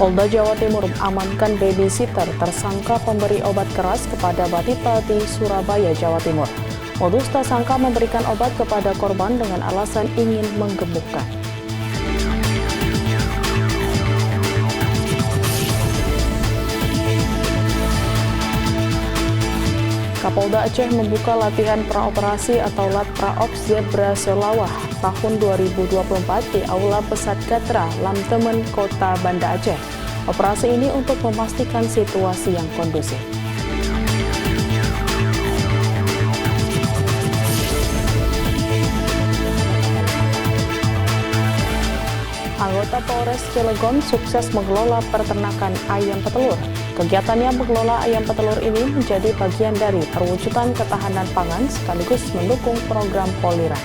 Polda Jawa Timur amankan babysitter tersangka pemberi obat keras kepada balita di Surabaya, Jawa Timur. Modus tersangka memberikan obat kepada korban dengan alasan ingin menggemukkan. Kapolda Aceh membuka latihan praoperasi atau Latpraops Zebra Selawah tahun 2024 di Aula Pesat Gatra, Lamtemen, Kota Banda Aceh. Operasi ini untuk memastikan situasi yang kondusif. Anggota Polres Cilegon sukses mengelola peternakan ayam petelur. Kegiatannya mengelola ayam petelur ini menjadi bagian dari perwujudan ketahanan pangan sekaligus mendukung program Polira.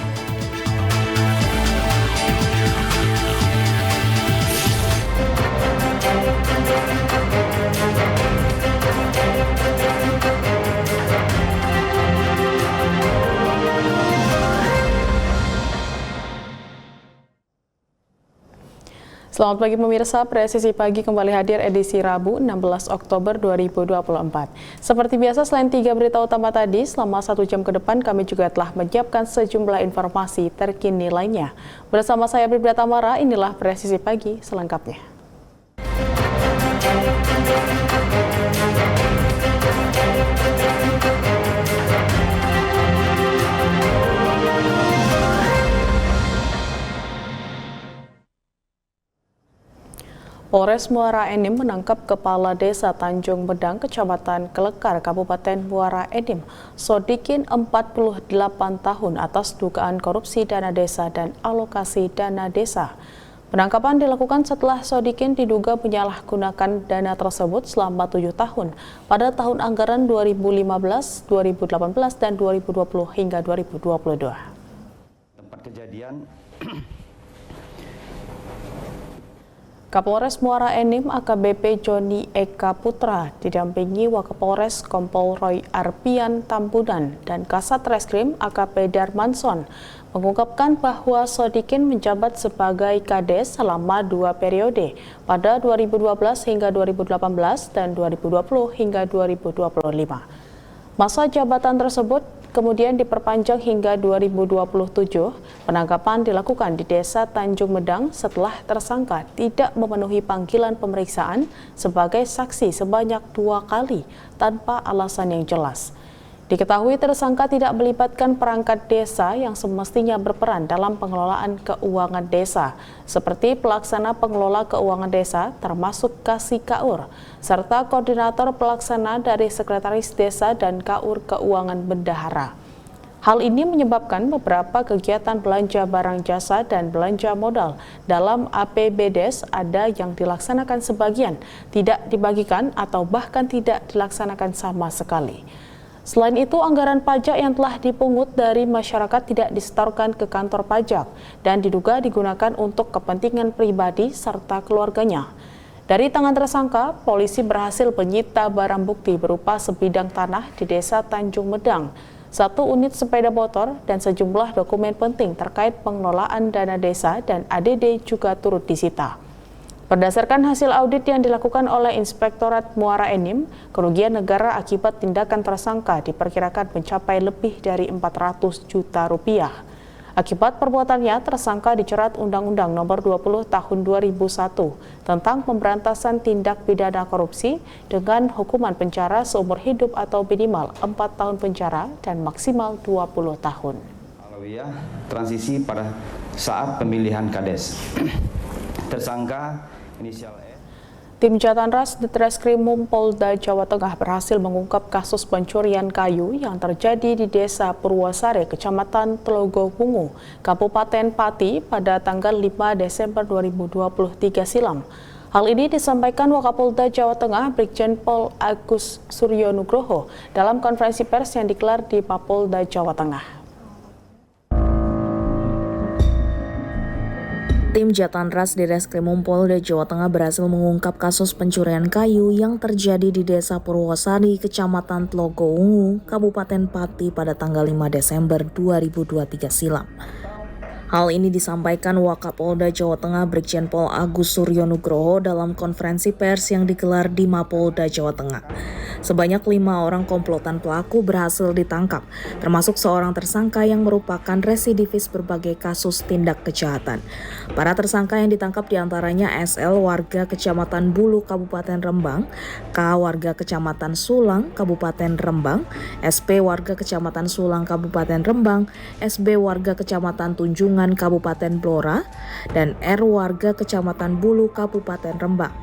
Selamat pagi pemirsa, Presisi Pagi kembali hadir edisi Rabu 16 Oktober 2024. Seperti biasa, selain 3 berita utama tadi, selama 1 jam ke depan kami juga telah menyiapkan sejumlah informasi terkini lainnya. Bersama saya Bribda Tamara, inilah Presisi Pagi selengkapnya. Polres Muara Enim menangkap Kepala Desa Tanjung Medang, Kecamatan Kelekar, Kabupaten Muara Enim, Sodikin 48 tahun atas dugaan korupsi dana desa dan alokasi dana desa. Penangkapan dilakukan setelah Sodikin diduga menyalahgunakan dana tersebut selama 7 tahun pada tahun anggaran 2015, 2018, dan 2020 hingga 2022. Tempat kejadian Kapolres Muara Enim AKBP Joni Eka Putra didampingi Wakapolres Kompol Roy Arpian Tambunan dan Kasat Reskrim AKP Darmanson mengungkapkan bahwa Sodikin menjabat sebagai Kades selama 2 periode pada 2012 hingga 2018 dan 2020 hingga 2025. Masa jabatan tersebut kemudian diperpanjang hingga 2027. Penangkapan dilakukan di Desa Tanjung Medang setelah tersangka tidak memenuhi panggilan pemeriksaan sebagai saksi sebanyak 2 kali tanpa alasan yang jelas. Diketahui tersangka tidak melibatkan perangkat desa yang semestinya berperan dalam pengelolaan keuangan desa, seperti pelaksana pengelola keuangan desa termasuk Kasih Kaur, serta koordinator pelaksana dari Sekretaris Desa dan Kaur Keuangan Bendahara. Hal ini menyebabkan beberapa kegiatan belanja barang jasa dan belanja modal dalam APBDes ada yang dilaksanakan sebagian, tidak dibagikan atau bahkan tidak dilaksanakan sama sekali. Selain itu, anggaran pajak yang telah dipungut dari masyarakat tidak disetorkan ke kantor pajak dan diduga digunakan untuk kepentingan pribadi serta keluarganya. Dari tangan tersangka, polisi berhasil menyita barang bukti berupa sebidang tanah di Desa Tanjung Medang, 1 unit sepeda motor, dan sejumlah dokumen penting terkait pengelolaan dana desa dan ADD juga turut disita. Berdasarkan hasil audit yang dilakukan oleh Inspektorat Muara Enim, kerugian negara akibat tindakan tersangka diperkirakan mencapai lebih dari 400 juta rupiah. Akibat perbuatannya, tersangka dijerat Undang-Undang Nomor 20 Tahun 2001 tentang pemberantasan tindak pidana korupsi dengan hukuman penjara seumur hidup atau minimal 4 tahun penjara dan maksimal 20 tahun. Alawiyah transisi pada saat pemilihan Kades. Tersangka inisial E. Tim Jatanras Ditreskrimum Polda Jawa Tengah berhasil mengungkap kasus pencurian kayu yang terjadi di Desa Purwosari, Kecamatan Telogowungu, Kabupaten Pati pada tanggal 5 Desember 2023 silam. Hal ini disampaikan Wakapolda Jawa Tengah Brigjen Pol Agus Suryo Nugroho dalam konferensi pers yang digelar di Mapolda Jawa Tengah. Tim Jatanras Ditreskrimum Polda Jawa Tengah berhasil mengungkap kasus pencurian kayu yang terjadi di Desa Purwosari, Kecamatan Telogowungu, Kabupaten Pati pada tanggal 5 Desember 2023 silam. Hal ini disampaikan Wakapolda Jawa Tengah Brigjen Pol Agus Suryo Nugroho dalam konferensi pers yang digelar di Mapolda Jawa Tengah. Sebanyak 5 orang komplotan pelaku berhasil ditangkap, termasuk seorang tersangka yang merupakan residivis berbagai kasus tindak kejahatan. Para tersangka yang ditangkap diantaranya SL warga Kecamatan Bulu Kabupaten Rembang, K warga Kecamatan Sulang Kabupaten Rembang, SP warga Kecamatan Sulang Kabupaten Rembang, SB warga Kecamatan Tunjungan Kabupaten Blora, dan R warga Kecamatan Bulu Kabupaten Rembang.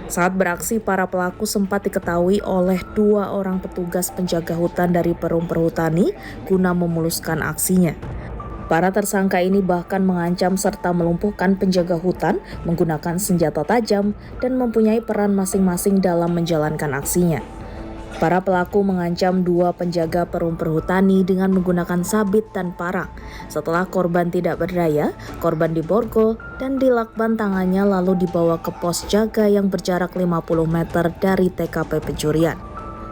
Saat beraksi, para pelaku sempat diketahui oleh 2 orang petugas penjaga hutan dari Perum Perhutani guna memuluskan aksinya. Para tersangka ini bahkan mengancam serta melumpuhkan penjaga hutan menggunakan senjata tajam dan mempunyai peran masing-masing dalam menjalankan aksinya. Para pelaku mengancam 2 penjaga Perum Perhutani dengan menggunakan sabit dan parang. Setelah korban tidak berdaya, korban diborgol dan dilakban tangannya lalu dibawa ke pos jaga yang berjarak 50 meter dari TKP pencurian.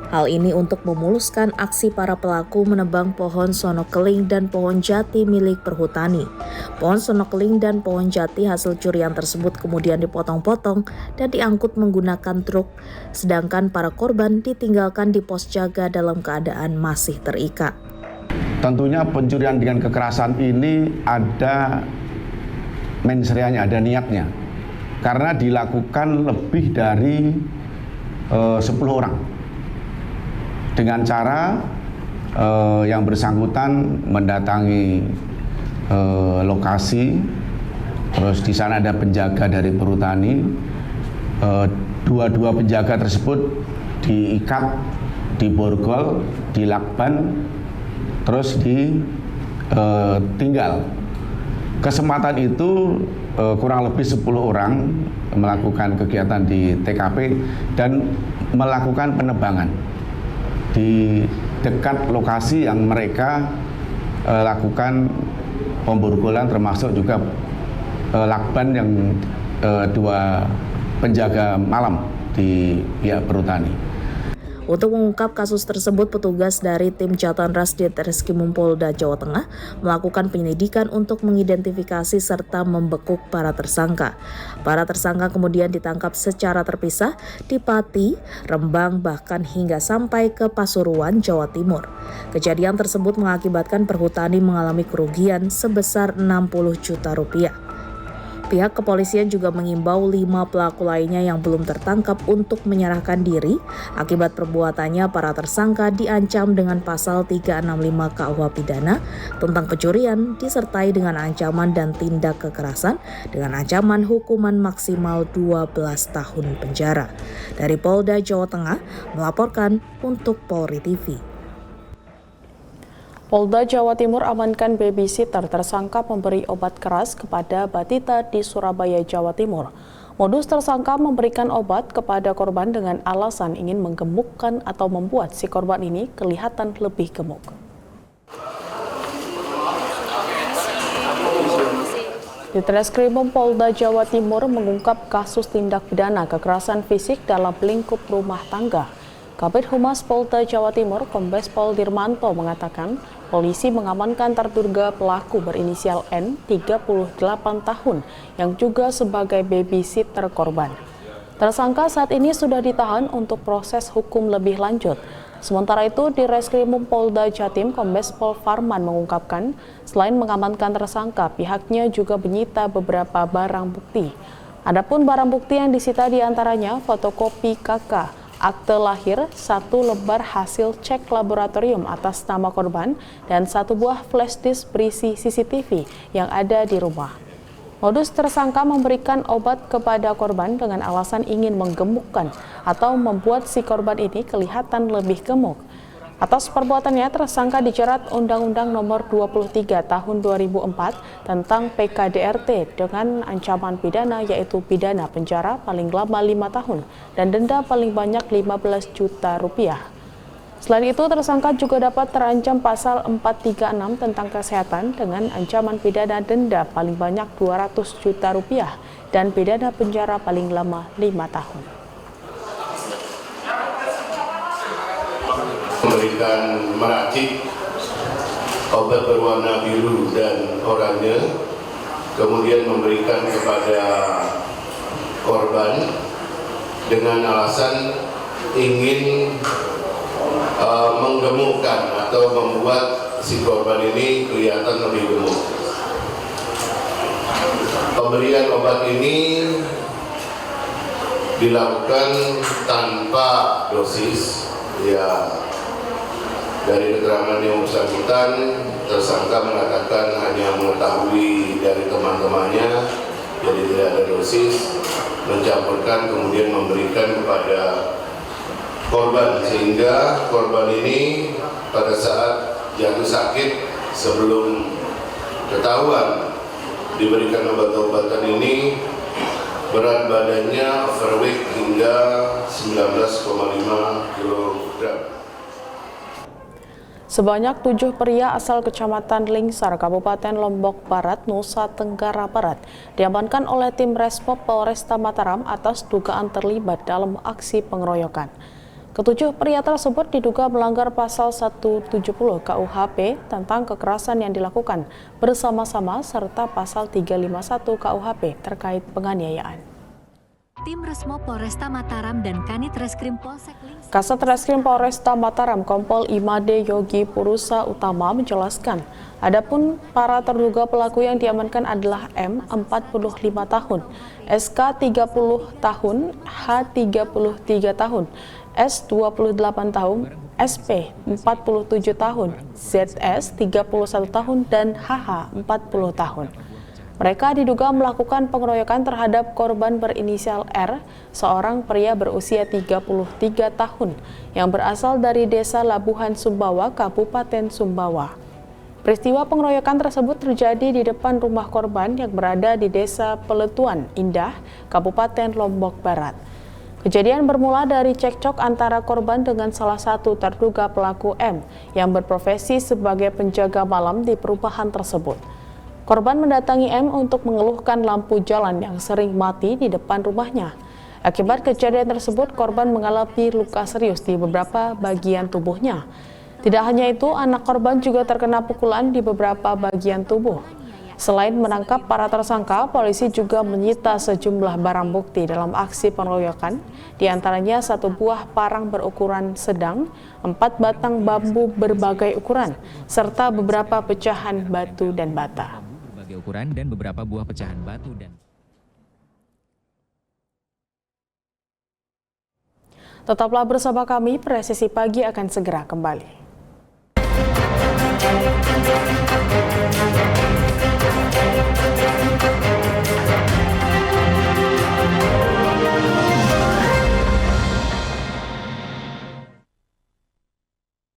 Hal ini untuk memuluskan aksi para pelaku menebang pohon sonokeling dan pohon jati milik perhutani. Pohon sonokeling dan pohon jati hasil curian tersebut kemudian dipotong-potong dan diangkut menggunakan truk, sedangkan para korban ditinggalkan di pos jaga dalam keadaan masih terikat. Tentunya pencurian dengan kekerasan ini ada mensreanya, ada niatnya. Karena dilakukan lebih dari 10 orang. Dengan cara yang bersangkutan mendatangi lokasi, terus di sana ada penjaga dari perhutani. Dua penjaga tersebut diikat, diborgol, dilakban, terus ditinggal. Kesempatan itu kurang lebih 10 orang melakukan kegiatan di TKP dan melakukan penebangan di dekat lokasi yang mereka lakukan pemborgolan, termasuk juga lakban yang 2 penjaga malam di pihak perhutani. Untuk mengungkap kasus tersebut, petugas dari tim Jatanras Ditreskrimum Polda Jawa Tengah melakukan penyelidikan untuk mengidentifikasi serta membekuk para tersangka. Para tersangka kemudian ditangkap secara terpisah di Pati, Rembang, bahkan hingga sampai ke Pasuruan, Jawa Timur. Kejadian tersebut mengakibatkan perhutani mengalami kerugian sebesar 60 juta rupiah. Pihak kepolisian juga mengimbau 5 pelaku lainnya yang belum tertangkap untuk menyerahkan diri. Akibat perbuatannya, para tersangka diancam dengan pasal 365 KUH Pidana tentang pencurian disertai dengan ancaman dan tindak kekerasan dengan ancaman hukuman maksimal 12 tahun penjara. Dari Polda Jawa Tengah melaporkan untuk Polri TV. Polda Jawa Timur amankan babysitter tersangka memberi obat keras kepada batita di Surabaya, Jawa Timur. Modus tersangka memberikan obat kepada korban dengan alasan ingin menggemukkan atau membuat si korban ini kelihatan lebih gemuk. Ditreskrimum Polda Jawa Timur mengungkap kasus tindak pidana kekerasan fisik dalam lingkup rumah tangga. Kabid Humas Polda Jawa Timur, Kombes Pol Dirmanto mengatakan, polisi mengamankan terduga pelaku berinisial N, 38 tahun, yang juga sebagai babysitter korban. Tersangka saat ini sudah ditahan untuk proses hukum lebih lanjut. Sementara itu, di Reskrimum Polda Jatim, Kombes Pol Farman mengungkapkan, selain mengamankan tersangka, pihaknya juga menyita beberapa barang bukti. Adapun barang bukti yang disita diantaranya fotokopi KK, akte lahir, 1 lembar hasil cek laboratorium atas nama korban, dan 1 buah flash disk berisi CCTV yang ada di rumah. Modus tersangka memberikan obat kepada korban dengan alasan ingin menggemukkan atau membuat si korban ini kelihatan lebih gemuk. Atas perbuatannya, tersangka dijerat Undang-Undang Nomor 23 Tahun 2004 tentang PKDRT dengan ancaman pidana yaitu pidana penjara paling lama 5 tahun dan denda paling banyak 15 juta rupiah. Selain itu, tersangka juga dapat terancam pasal 436 tentang kesehatan dengan ancaman pidana denda paling banyak 200 juta rupiah dan pidana penjara paling lama 5 tahun. Memberikan meracik obat berwarna biru dan oranye, kemudian memberikan kepada korban dengan alasan ingin menggemukkan atau membuat si korban ini kelihatan lebih gemuk. Pemberian obat ini dilakukan tanpa dosis, ya. Dari keterangan yang bersangkutan, tersangka mengatakan hanya mengetahui dari teman-temannya, jadi tidak ada dosis, mencampurkan kemudian memberikan kepada korban, sehingga korban ini pada saat jatuh sakit sebelum ketahuan diberikan obat-obatan ini, berat badannya overweight hingga 19,5 kg. Sebanyak 7 pria asal Kecamatan Lingsar, Kabupaten Lombok Barat, Nusa Tenggara Barat diamankan oleh tim Resmob Polresta Mataram atas dugaan terlibat dalam aksi pengeroyokan. Ketujuh pria tersebut diduga melanggar pasal 170 KUHP tentang kekerasan yang dilakukan bersama-sama serta pasal 351 KUHP terkait penganiayaan. Tim Resmob Polresta Mataram dan Kanit Reskrim Polsek Lingsar. Kasat Reskrim Polresta Mataram Kompol Imade Yogi Purusa Utama menjelaskan, adapun para terduga pelaku yang diamankan adalah M 45 tahun, SK 30 tahun, H 33 tahun, S 28 tahun, SP 47 tahun, ZS 31 tahun, dan HH 40 tahun. Mereka diduga melakukan pengeroyokan terhadap korban berinisial R, seorang pria berusia 33 tahun yang berasal dari Desa Labuhan Sumbawa, Kabupaten Sumbawa. Peristiwa pengeroyokan tersebut terjadi di depan rumah korban yang berada di Desa Peletuan Indah, Kabupaten Lombok Barat. Kejadian bermula dari cekcok antara korban dengan salah satu terduga pelaku M yang berprofesi sebagai penjaga malam di perumahan tersebut. Korban mendatangi M untuk mengeluhkan lampu jalan yang sering mati di depan rumahnya. Akibat kejadian tersebut, korban mengalami luka serius di beberapa bagian tubuhnya. Tidak hanya itu, anak korban juga terkena pukulan di beberapa bagian tubuh. Selain menangkap para tersangka, polisi juga menyita sejumlah barang bukti dalam aksi pengeroyokan, di antaranya 1 buah parang berukuran sedang, 4 batang bambu berbagai ukuran, serta beberapa pecahan batu dan bata. Ukuran dan beberapa buah pecahan batu dan Tetaplah bersama kami, Presisi Pagi akan segera kembali.